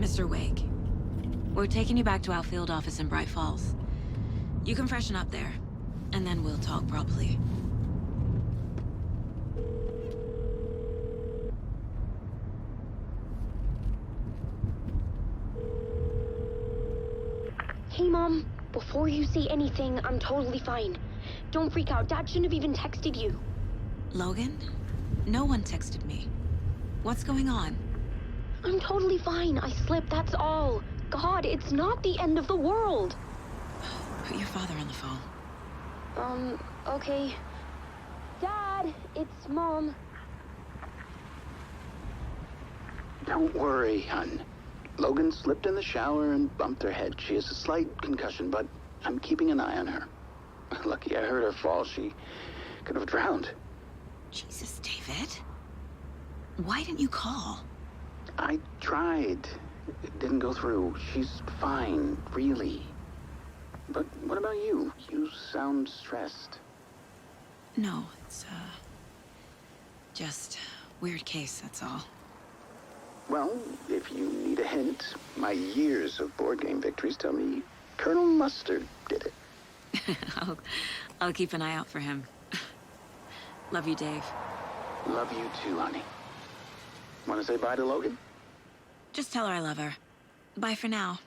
Mr. Wake, we're taking you back to our field office in Bright Falls. You can freshen up there, and then we'll talk properly. Hey, Mom. Before you say anything, I'm totally fine. Don't freak out. Dad shouldn't have even texted you. Logan? No one texted me. What's going on? I'm totally fine. I slipped, that's all. God, it's not the end of the world. Put your father on the phone. Okay. Dad, it's Mom. Don't worry, hon. Logan slipped in the shower and bumped her head. She has a slight concussion, but I'm keeping an eye on her. Lucky I heard her fall. She could have drowned. Jesus, David. Why didn't you call? I tried. It didn't go through. She's fine, really. But what about you? You sound stressed. No, it's, just weird case, that's all. Well, if you need a hint, my years of board game victories tell me Colonel Mustard did it. I'll keep an eye out for him. Love you, Dave. Love you too, honey. Want to say bye to Logan? Just tell her I love her. Bye for now.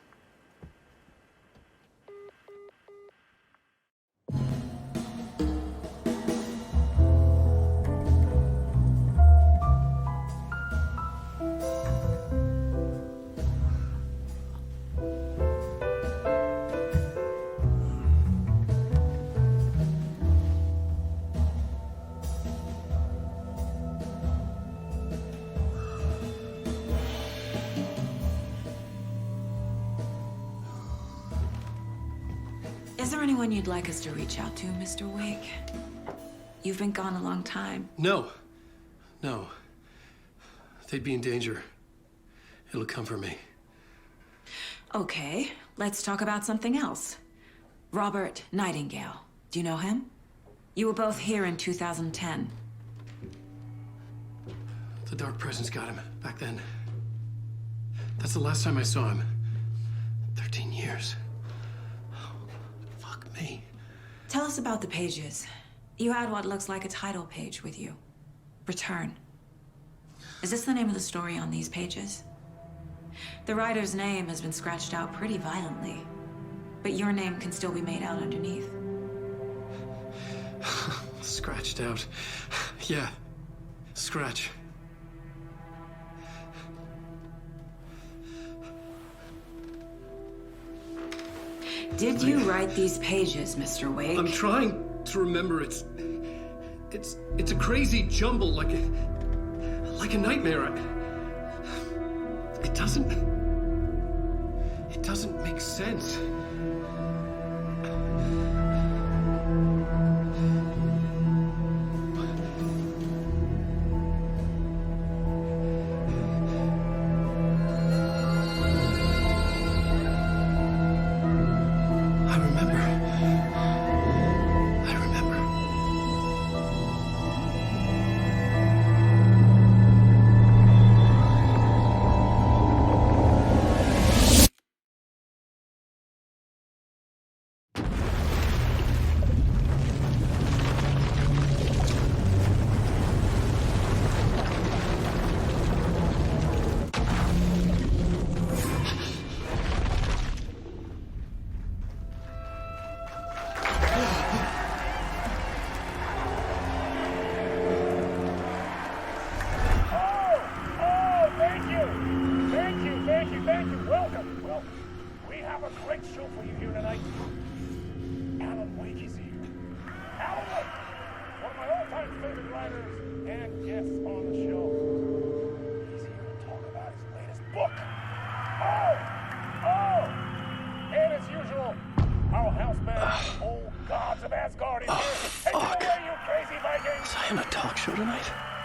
Is there anyone you'd like us to reach out to, Mr. Wake? You've been gone a long time. No. They'd be in danger. It'll come for me. Okay, let's talk about something else. Robert Nightingale. Do you know him? You were both here in 2010. The Dark Presence got him back then. That's the last time I saw him. 13 years. Fuck me. Tell us about the pages. You had what looks like a title page with you. Return. Is this the name of the story on these pages? The writer's name has been scratched out pretty violently, but your name can still be made out underneath. Scratched out. Yeah. Scratch. Did you write these pages, Mr. Wake? I'm trying to remember. It's a crazy jumble, like a nightmare. It doesn't make sense.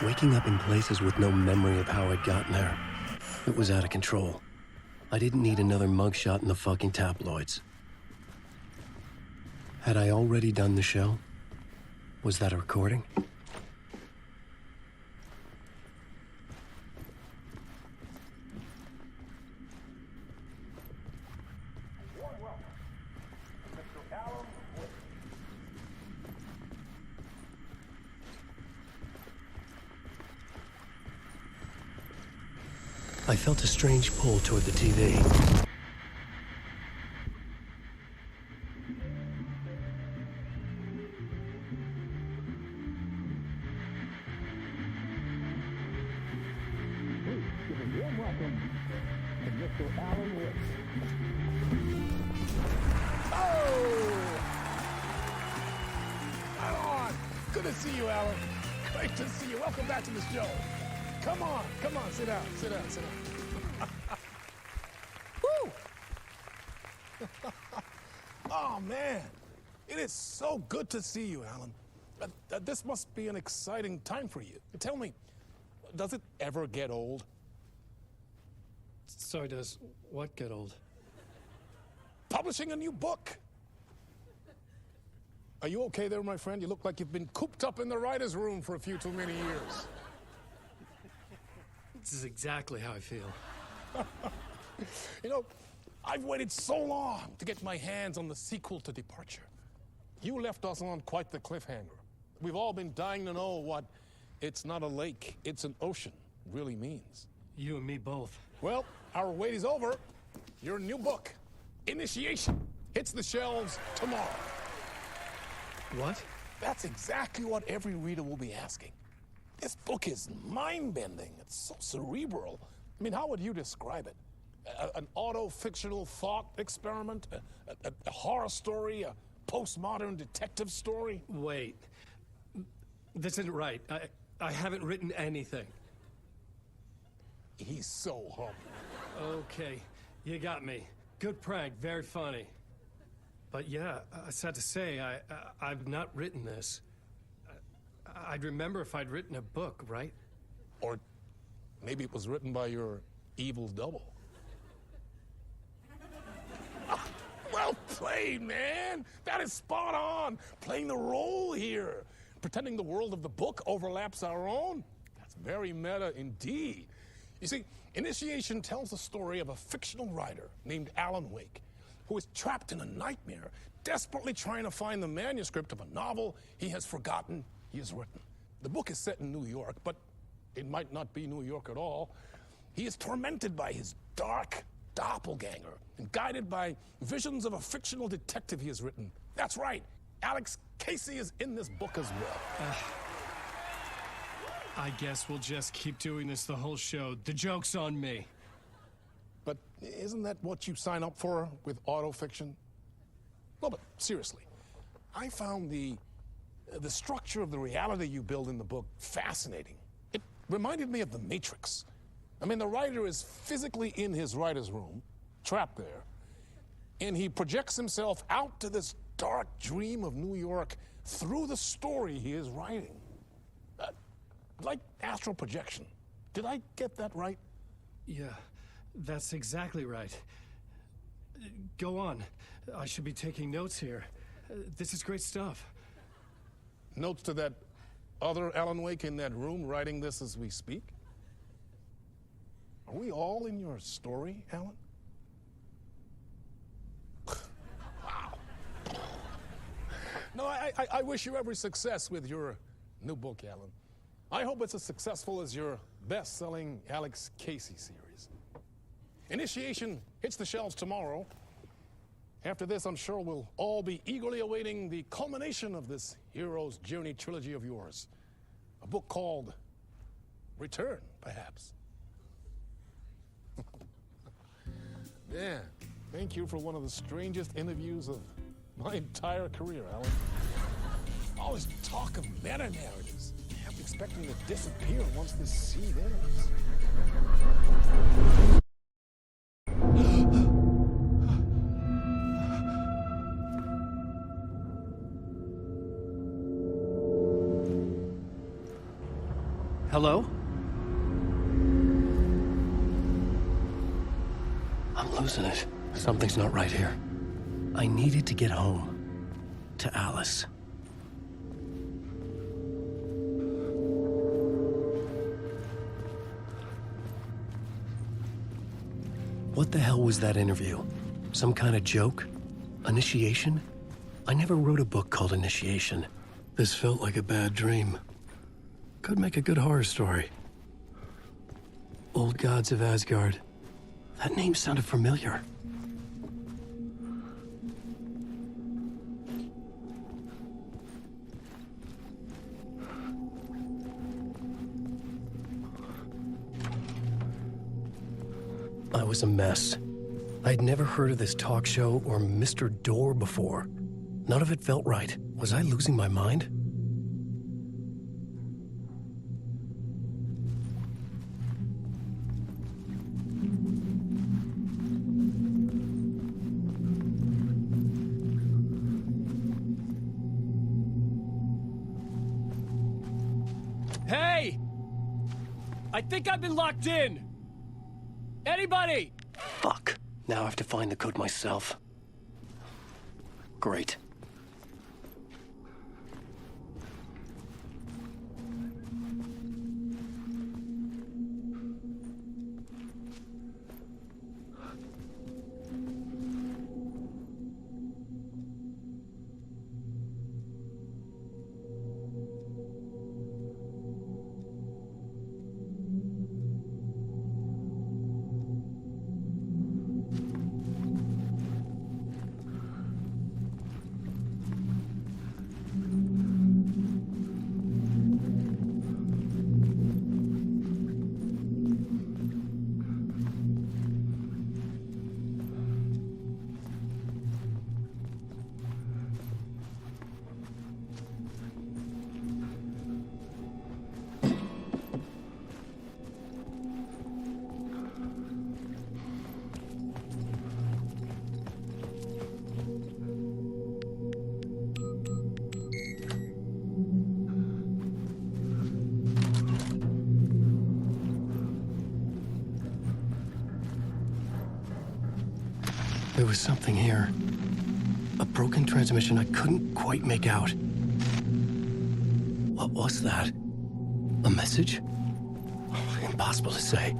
Waking up in places with no memory of how I'd gotten there. It was out of control. I didn't need another mugshot in the fucking tabloids. Had I already done the show? Was that a recording? I felt a strange pull toward the TV. Good to see you, Alan. Great to see you. Welcome back to the show. Come on, sit down. Woo! Oh, man. It is so good to see you, Alan. This must be an exciting time for you. Tell me, does it ever get old? Sorry, does what get old? Publishing a new book. Are you okay there, my friend? You look like you've been cooped up in the writer's room for a few too many years. This is exactly how I feel. You know, I've waited so long to get my hands on the sequel to Departure. You left us on quite the cliffhanger. We've all been dying to know what "it's not a lake, it's an ocean" really means. You and me both. Well, our wait is over. Your new book, Initiation, hits the shelves tomorrow. What? That's exactly what every reader will be asking. This book is mind-bending. It's so cerebral. I mean, how would you describe it? An auto-fictional thought experiment? A horror story? A postmodern detective story? Wait. This isn't right. I haven't written anything. He's so humble. Okay, you got me. Good prank, very funny. But yeah, sad to say, I've not written this. I'd remember if I'd written a book, right? Or maybe it was written by your evil double. Well played, man. That is spot on. Playing the role here. Pretending the world of the book overlaps our own. That's very meta indeed. You see, Initiation tells the story of a fictional writer named Alan Wake, who is trapped in a nightmare, desperately trying to find the manuscript of a novel he has forgotten he has written. The book is set in New York, but it might not be New York at all. He is tormented by his dark doppelganger and guided by visions of a fictional detective he has written. That's right, Alex Casey is in this book as well. I guess we'll just keep doing this the whole show. The joke's on me. But isn't that what you sign up for with autofiction? No, but seriously, I found the structure of the reality you build in the book fascinating. It reminded me of The Matrix. I mean, the writer is physically in his writer's room, trapped there, and he projects himself out to this dark dream of New York through the story he is writing. Like astral projection. Did I get that right? Yeah, that's exactly right. Go on. I should be taking notes here. This is great stuff. Notes to that other Alan Wake in that room writing this as we speak? Are we all in your story, Alan? Wow. No, I wish you every success with your new book, Alan. I hope it's as successful as your best-selling Alex Casey series. Initiation hits the shelves tomorrow. After this, I'm sure we'll all be eagerly awaiting the culmination of this hero's journey trilogy of yours. A book called Return, perhaps. Yeah, thank you for one of the strangest interviews of my entire career, Alan. All this talk of meta-narratives. I'm expecting to disappear once this seed ends. Hello? I'm losing it. Something's not right here. I needed to get home. To Alice. What the hell was that interview? Some kind of joke? Initiation? I never wrote a book called Initiation. This felt like a bad dream. Could make a good horror story. Old gods of Asgard. That name sounded familiar. I was a mess. I'd never heard of this talk show or Mr. Door before. None of it felt right. Was I losing my mind? Hey! I think I've been locked in! Anybody? Fuck. Now I have to find the code myself. Great. There was something here. A broken transmission I couldn't quite make out. What was that? A message? Impossible to say.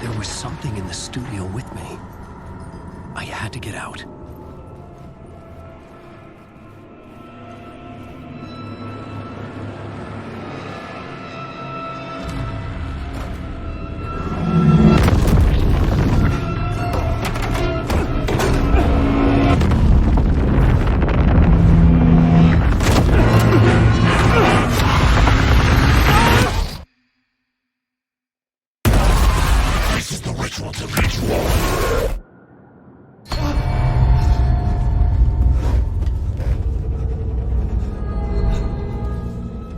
There was something in the studio with me. I had to get out.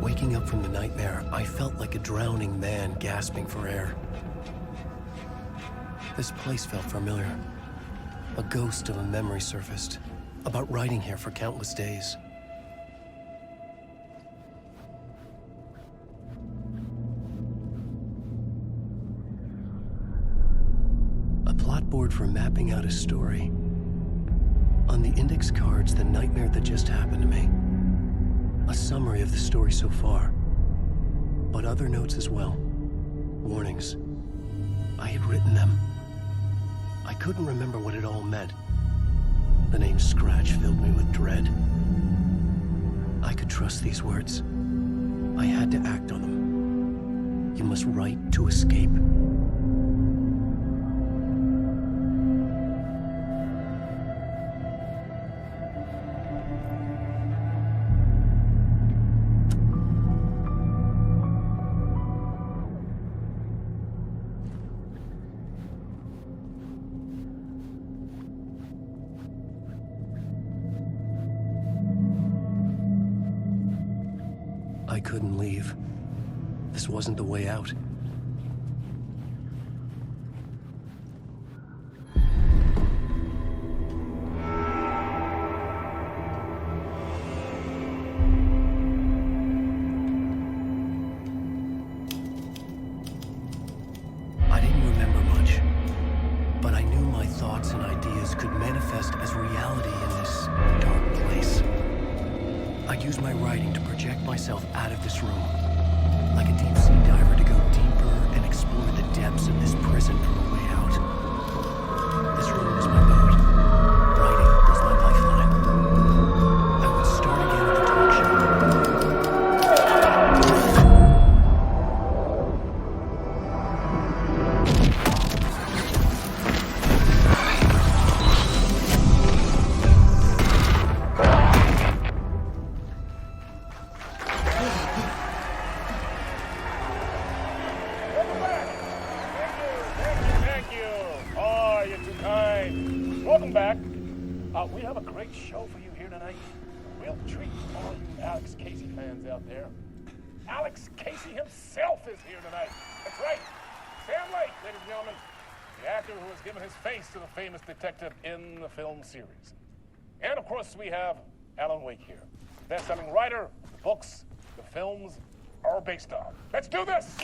Waking up from the nightmare, I felt like a drowning man gasping for air. This place felt familiar. A ghost of a memory surfaced, about riding here for countless days. A plot board for mapping out a story. On the index cards, the nightmare that just happened to me. A summary of the story so far, but other notes as well. Warnings. I had written them. I couldn't remember what it all meant. The name Scratch filled me with dread. I could trust these words. I had to act on them. You must write to escape. I couldn't leave. This wasn't the way out. thoughts and ideas could manifest as reality in this dark place. I'd use my writing to project myself out of this room, like a deep-sea diver to go deeper and explore the depths of this prison for a way out. This room was my boat. Writing was my lifeline. I would start again at the talk show. Welcome back. We have a great show for you here tonight. We'll treat all you Alex Casey fans out there. Alex Casey himself is here tonight. That's right. Sam Lake, ladies and gentlemen. The actor who has given his face to the famous detective in the film series. And of course, we have Alan Wake here. Best-selling writer, the books, the films are based on. Let's do this!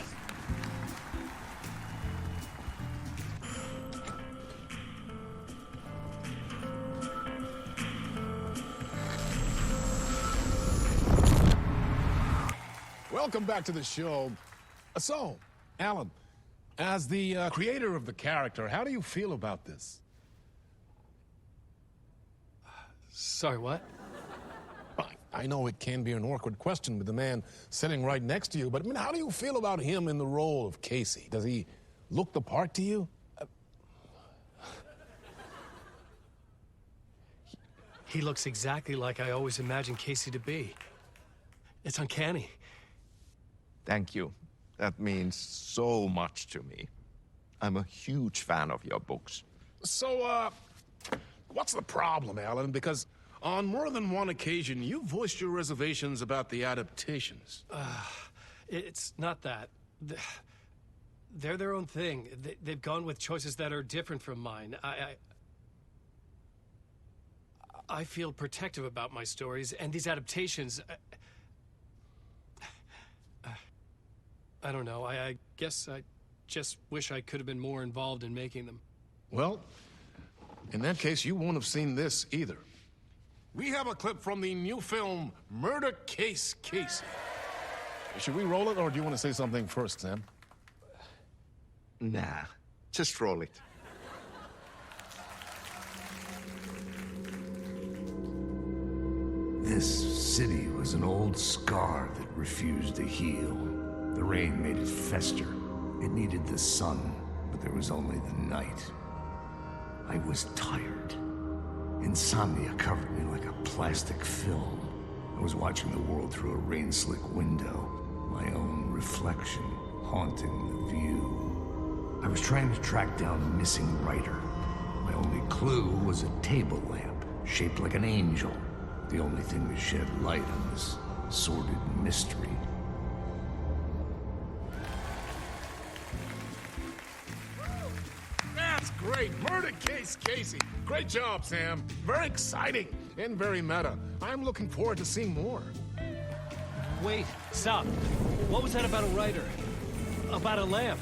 Welcome back to the show. So, Alan, as the creator of the character, how do you feel about this? Sorry, what? I know it can be an awkward question with the man sitting right next to you, but I mean, how do you feel about him in the role of Casey? Does he look the part to you? He looks exactly like I always imagined Casey to be. It's uncanny. Thank you. That means so much to me. I'm a huge fan of your books. So, what's the problem, Alan? Because on more than one occasion, you voiced your reservations about the adaptations. It's not that. They're their own thing. They've gone with choices that are different from mine. I feel protective about my stories, and these adaptations... I don't know. I guess I just wish I could have been more involved in making them. Well, in that case, you won't have seen this either. We have a clip from the new film, Murder Case Casey. Should we roll it, or do you want to say something first, Sam? Nah, just roll it. This city was an old scar that refused to heal. The rain made it fester. It needed the sun, but there was only the night. I was tired. Insomnia covered me like a plastic film. I was watching the world through a rain-slick window, my own reflection haunting the view. I was trying to track down a missing writer. My only clue was a table lamp, shaped like an angel. The only thing that shed light on this sordid mystery. That's great! Murder Case Casey! Great job, Sam. Very exciting and very meta. I'm looking forward to seeing more. Wait, stop. What was that about a writer? About a lamp?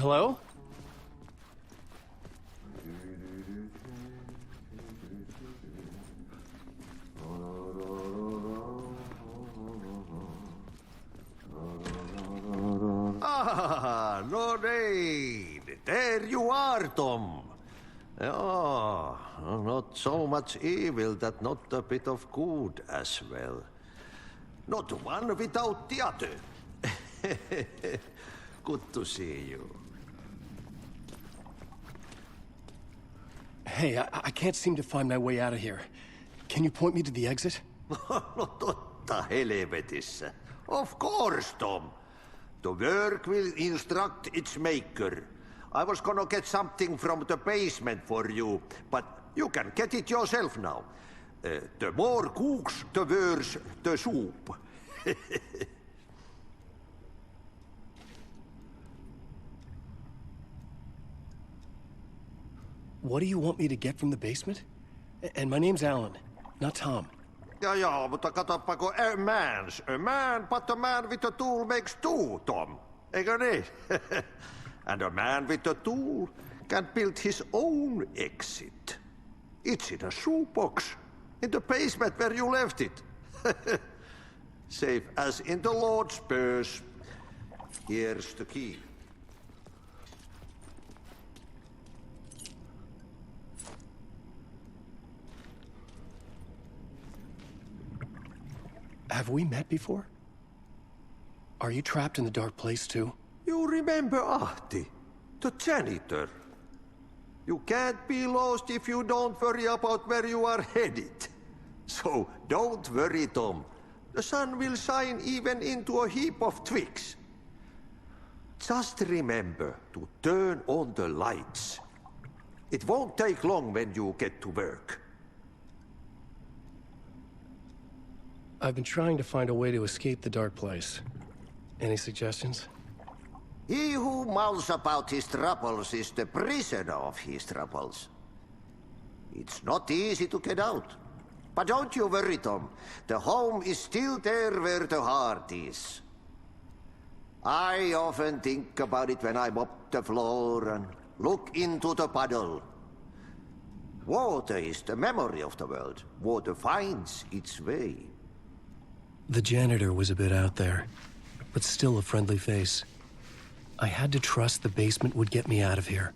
Hello? Ah, no need. There you are, Tom. Oh, not so much evil that not a bit of good as well. Not one without the other. Good to see you. Hey, I can't seem to find my way out of here. Can you point me to the exit? No totta helvetissä. Of course, Tom. The work will instruct its maker. I was gonna get something from the basement for you, but you can get it yourself now. The more cooks, the worse the soup. What do you want me to get from the basement? And my name's Alan, not Tom. Ja, mutta katoppa kun a man, but a man with a tool makes two, Tom. Eikö niin? And a man with a tool can build his own exit. It's in a shoebox, in the basement where you left it. Safe as in the Lord's purse. Here's the key. Have we met before? Are you trapped in the dark place too? You remember Ahti, the janitor. You can't be lost if you don't worry about where you are headed. So don't worry, Tom. The sun will shine even into a heap of twigs. Just remember to turn on the lights. It won't take long when you get to work. I've been trying to find a way to escape the dark place. Any suggestions? He who mulls about his troubles is the prisoner of his troubles. It's not easy to get out. But don't you worry, Tom. The home is still there where the heart is. I often think about it when I mop the floor and look into the puddle. Water is the memory of the world. Water finds its way. The janitor was a bit out there, but still a friendly face. I had to trust the basement would get me out of here.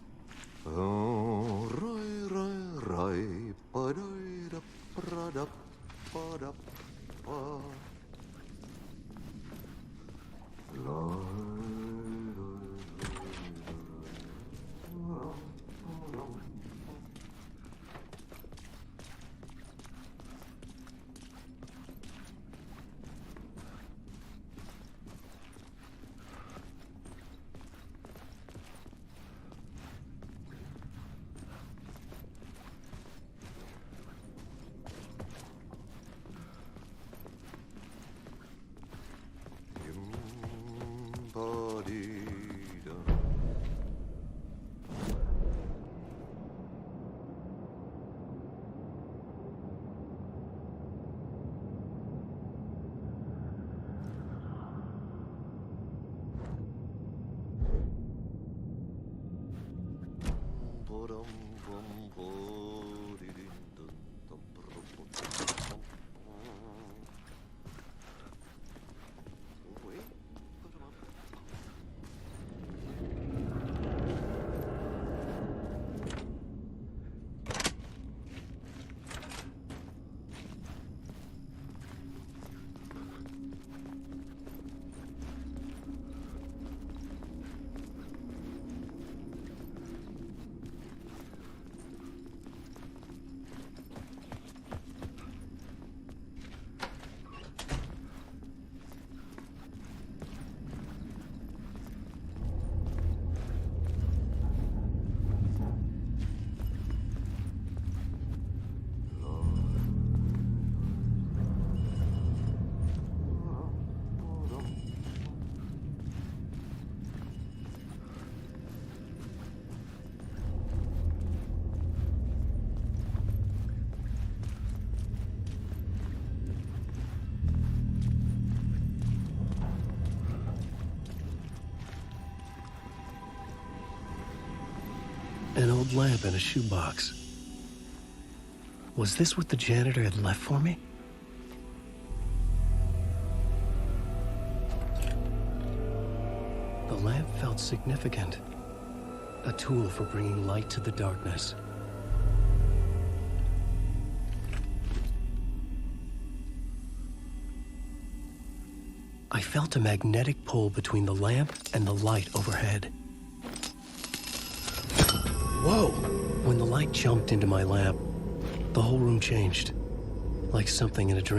An old lamp in a shoebox. Was this what the janitor had left for me? The lamp felt significant. A tool for bringing light to the darkness. I felt a magnetic pull between the lamp and the light overhead. Whoa! When the light jumped into my lamp, the whole room changed, like something in a dream.